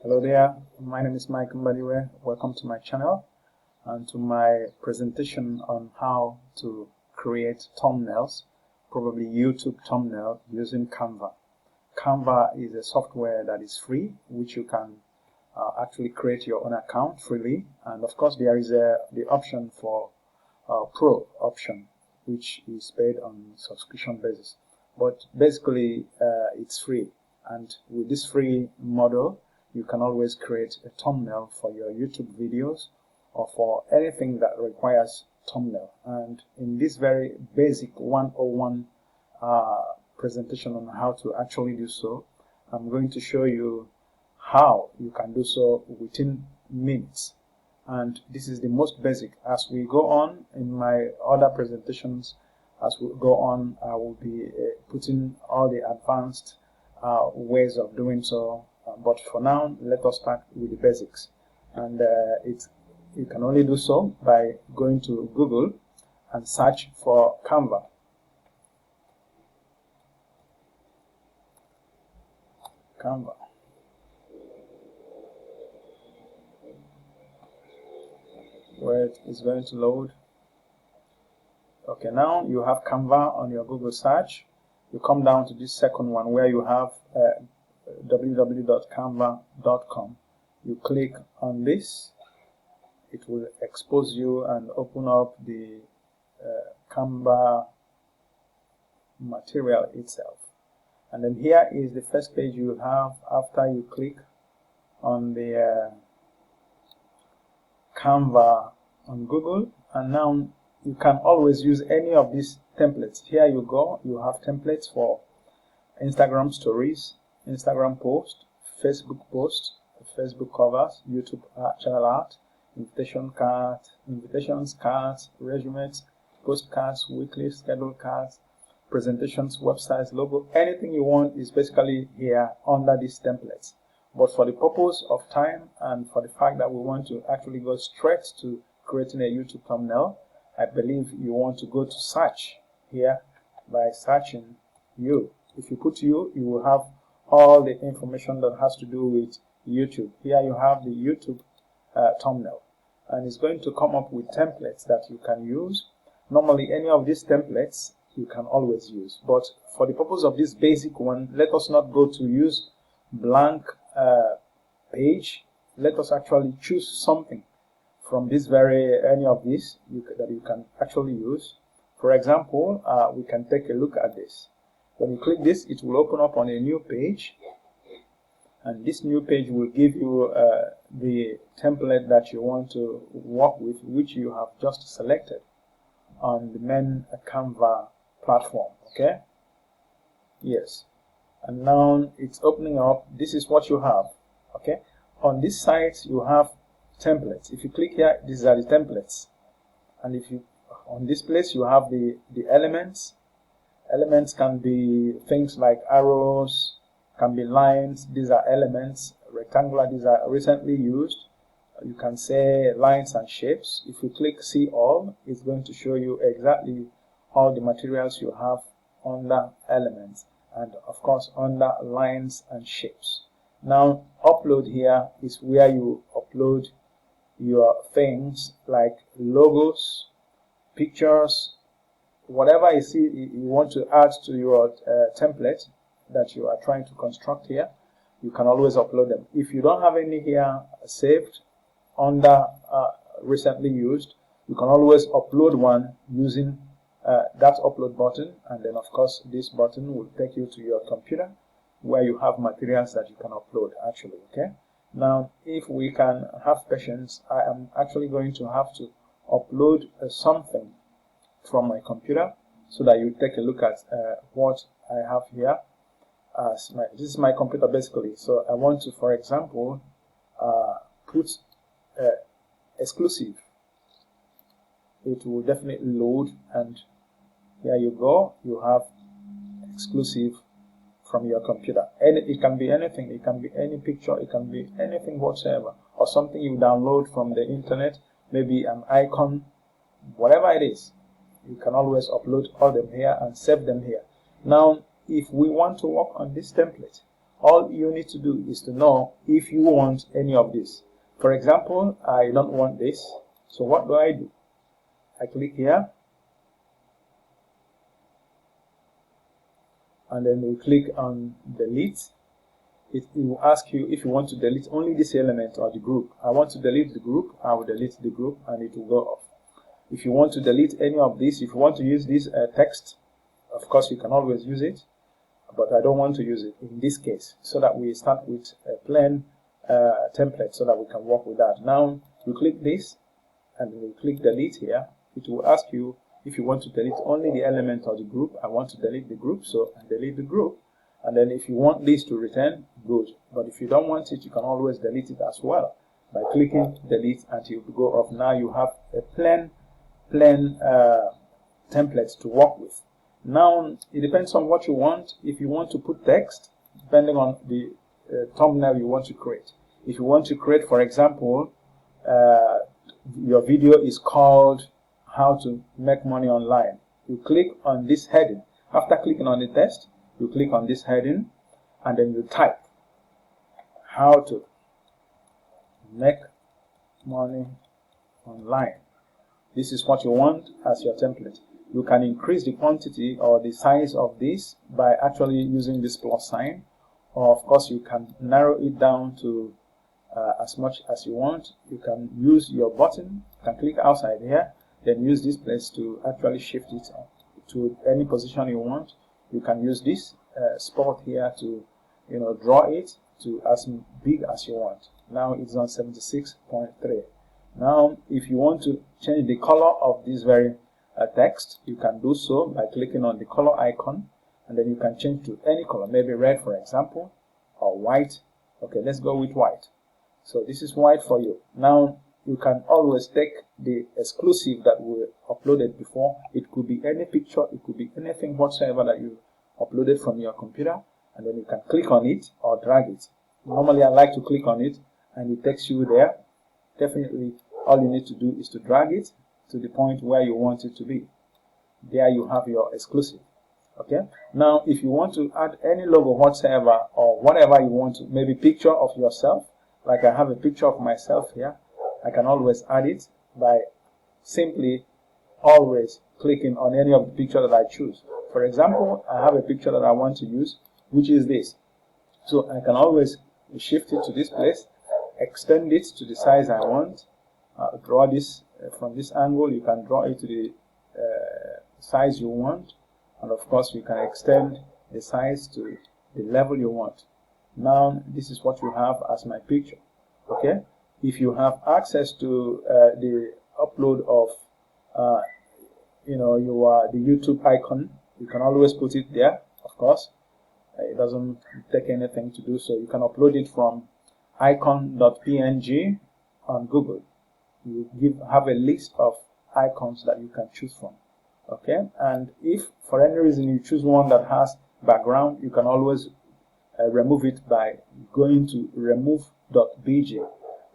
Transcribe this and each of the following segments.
Hello there, my name is Mbadiwe. Welcome to my channel and to my presentation on how to create thumbnails, probably YouTube thumbnail using Canva. Canva is a software that is free, which you can actually create your own account freely, and of course there is the option for Pro option, which is paid on subscription basis. But basically it's free, and with this free model you can always create a thumbnail for your YouTube videos or for anything that requires thumbnail. And in this very basic 101 presentation on how to actually do so, I'm going to show you how you can do so within minutes. And this is the most basic. As we go on in my other presentations, as we go on, I will be putting all the advanced ways of doing so. But for now, let us start with the basics. And you can only do so by going to Google and search for Canva. Canva. Where it is going to load. Okay, now you have Canva on your Google search. You come down to this second one where you have www.canva.com. You click on this, it will expose you and open up the Canva material itself. And then here is the first page you have after you click on the Canva on Google. And now you can always use any of these templates. Here you go, you have templates for Instagram stories, Instagram post, Facebook post, Facebook covers, YouTube channel art, invitations cards, resumes, postcards, weekly schedule cards, presentations, websites, logo. Anything you want is basically here under these templates. But for the purpose of time and for the fact that we want to actually go straight to creating a YouTube thumbnail, I believe you want to go to search here by searching you. If you put you will have all the information that has to do with YouTube. Here you have the YouTube thumbnail, and it's going to come up with templates that you can use. Normally any of these templates you can always use, but for the purpose of this basic one, let us not go to use blank page. Let us actually choose something from this any of these that you can actually use. For example, we can take a look at this. When you click this, it will open up on a new page, and this new page will give you the template that you want to work with, which you have just selected on the main Canva platform. Okay, yes, and now it's opening up. This is what you have. Okay, on this site you have templates. If you click here, these are the templates, and if you on this place you have the elements. Elements can be things like arrows, can be lines. These are elements. Rectangular, these are recently used. You can say lines and shapes. If you click see all, it's going to show you exactly all the materials you have under elements, and of course under lines and shapes. Now upload here is where you upload your things like logos, pictures, whatever you see you want to add to your template that you are trying to construct here. You can always upload them. If you don't have any here saved under recently used, you can always upload one using that upload button, and then of course this button will take you to your computer where you have materials that you can upload actually. Okay, now if we can have patience, I am actually going to have to upload something from my computer so that you take a look at what I have here. This is my computer basically, so I want to, for example, put exclusive. It will definitely load, and here you go, you have exclusive from your computer. And it can be anything, it can be any picture, it can be anything whatsoever, or something you download from the internet, maybe an icon, whatever it is. You can always upload all them here and save them here. Now if we want to work on this template, All you need to do is to know if you want any of this. For example, I don't want this. So what do? I click here, and then you click on delete. It will ask you if you want to delete only this element or the group. I want to delete the group, I will delete the group and it will go off. If you want to delete any of this, if you want to use this text, of course you can always use it, but I don't want to use it in this case, so that we start with a plain template so that we can work with that. Now you click this and you click delete here. It will ask you if you want to delete only the element or the group. I want to delete the group, so I delete the group. And then if you want this to return, good. But if you don't want it, you can always delete it as well by clicking delete until you go off. Now you have a plain template to work with. Now it depends on what you want. If you want to put text, depending on the thumbnail you want to create. If you want to create, for example, your video is called how to make money online, you click on this heading. After clicking on the text, you click on this heading and then you type how to make money online. This is what you want as your template. You can increase the quantity or the size of this by actually using this plus sign, or of course you can narrow it down to as much as you want. You can use your button, you can click outside here, then use this place to actually shift it to any position you want. You can use this spot here to draw it to as big as you want. Now it's on 76.3. Now if you want to change the color of this very text, you can do so by clicking on the color icon, and then you can change to any color, maybe red for example, or white. Okay, let's go with white. So this is white for you. Now you can always take the exclusive that we uploaded before. It could be any picture, it could be anything whatsoever that you uploaded from your computer, and then you can click on it or drag it. Normally I like to click on it and it takes you there. Definitely all you need to do is to drag it to the point where you want it to be. There you have your exclusive. Okay, now if you want to add any logo whatsoever or whatever you want to, maybe picture of yourself, like I have a picture of myself here, I can always add it by simply always clicking on any of the picture that I choose. For example, I have a picture that I want to use, which is this. So I can always shift it to this place, extend it to the size I want, draw this from this angle. You can draw it to the size you want, and of course you can extend the size to the level you want. Now this is what you have as my picture. Okay, if you have access to the upload of the YouTube icon, you can always put it there. Of course, it doesn't take anything to do so. You can upload it from icon.png on Google. You have a list of icons that you can choose from. Okay, and if for any reason you choose one that has background, you can always remove it by going to remove.bg.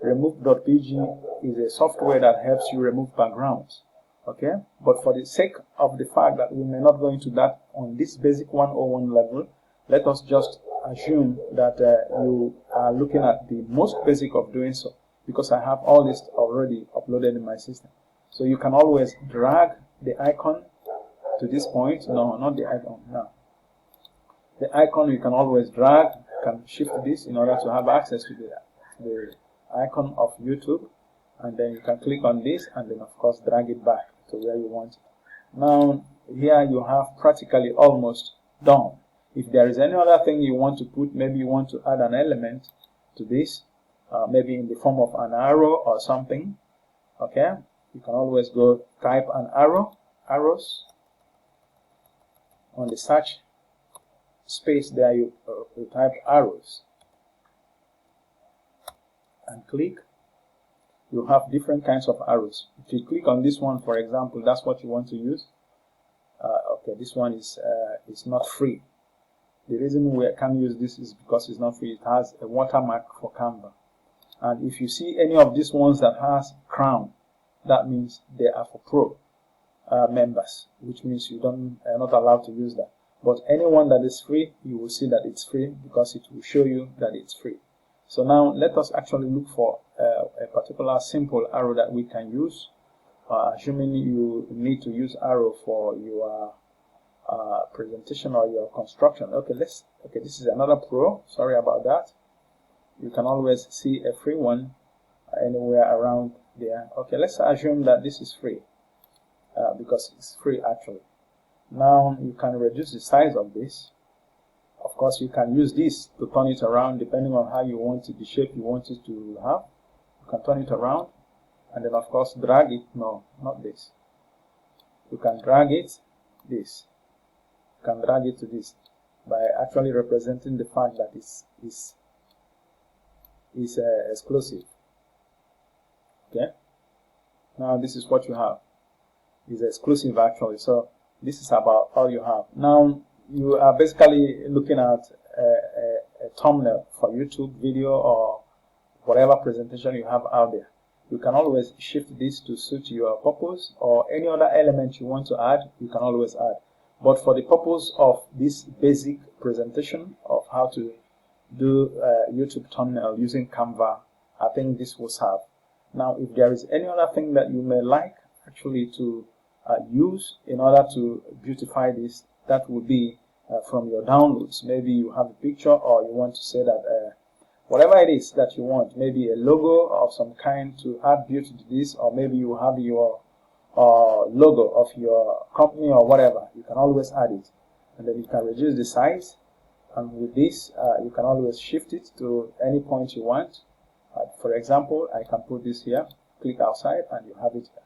Remove.bg is a software that helps you remove backgrounds. Okay, but for the sake of the fact that we may not go into that on this basic 101 level, let us just assume that you are looking at the most basic of doing so, because I have all this already uploaded in my system. So you can always drag the icon to this point. No, not the icon. No, the icon you can always drag. You can shift this in order to have access to the icon of YouTube, and then you can click on this and then of course drag it back to where you want it. Now here you have practically almost done. If there is any other thing you want to put, maybe you want to add an element to this, maybe in the form of an arrow or something. Okay, you can always go type an arrows on the search space there. You type arrows and click. You have different kinds of arrows. If you click on this one, for example, that's what you want to use. Okay, this one is not free. The reason we can't use this is because it's not free. It has a watermark for Canva. And if you see any of these ones that has crown, that means they are for pro members, which means you are not allowed to use that. but anyone that is free, you will see that it's free because it will show you that it's free. So now let us actually look for a particular simple arrow that we can use, assuming you need to use arrow for your presentation or your construction. Okay, this is another pro. Sorry about that. You can always see a free one anywhere around there. Okay, let's assume that this is free because it's free actually. Now you can reduce the size of this. Of course, you can use this to turn it around depending on how you want it, the shape you want it to have. You can turn it around and then of course drag it. No, not this. You can drag it this. You can drag it to this by actually representing the fact that it's exclusive. Okay. Now this is what you have. It's exclusive actually. So this is about all you have. Now you are basically looking at a thumbnail for YouTube video or whatever presentation you have out there. You can always shift this to suit your purpose, or any other element you want to add, you can always add. But for the purpose of this basic presentation of how to do YouTube thumbnail using Canva, I think this will serve. Now, if there is any other thing that you may like actually to use in order to beautify this, that would be from your downloads. Maybe you have a picture, or you want to say that whatever it is that you want, maybe a logo of some kind to add beauty to this, or maybe you have your logo of your company or whatever, you can always add it. And then you can reduce the size, and with this you can always shift it to any point you want. For example, I can put this here, click outside, and you have it here.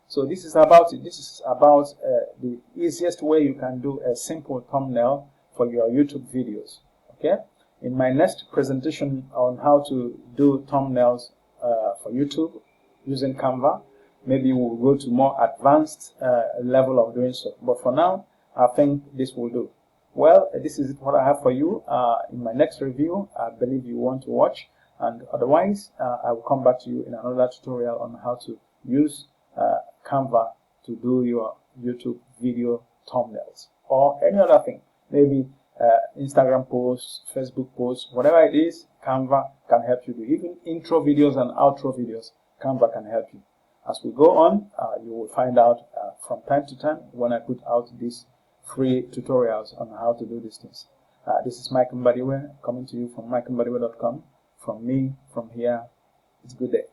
So this is about it. This is about the easiest way you can do a simple thumbnail for your YouTube videos. Okay. In my next presentation on how to do thumbnails for YouTube using Canva, maybe we'll go to more advanced level of doing so. But for now, I think this will do. Well, this is what I have for you. In my next review, I believe you want to watch. And otherwise, I will come back to you in another tutorial on how to use Canva to do your YouTube video thumbnails or any other thing. Maybe Instagram posts, Facebook posts, whatever it is, Canva can help you do. Even intro videos and outro videos, Canva can help you. As we go on, you will find out from time to time when I put out these free tutorials on how to do these things. This is Mbadiwe coming to you from mbadiwe.com. From me, from here, it's a good day.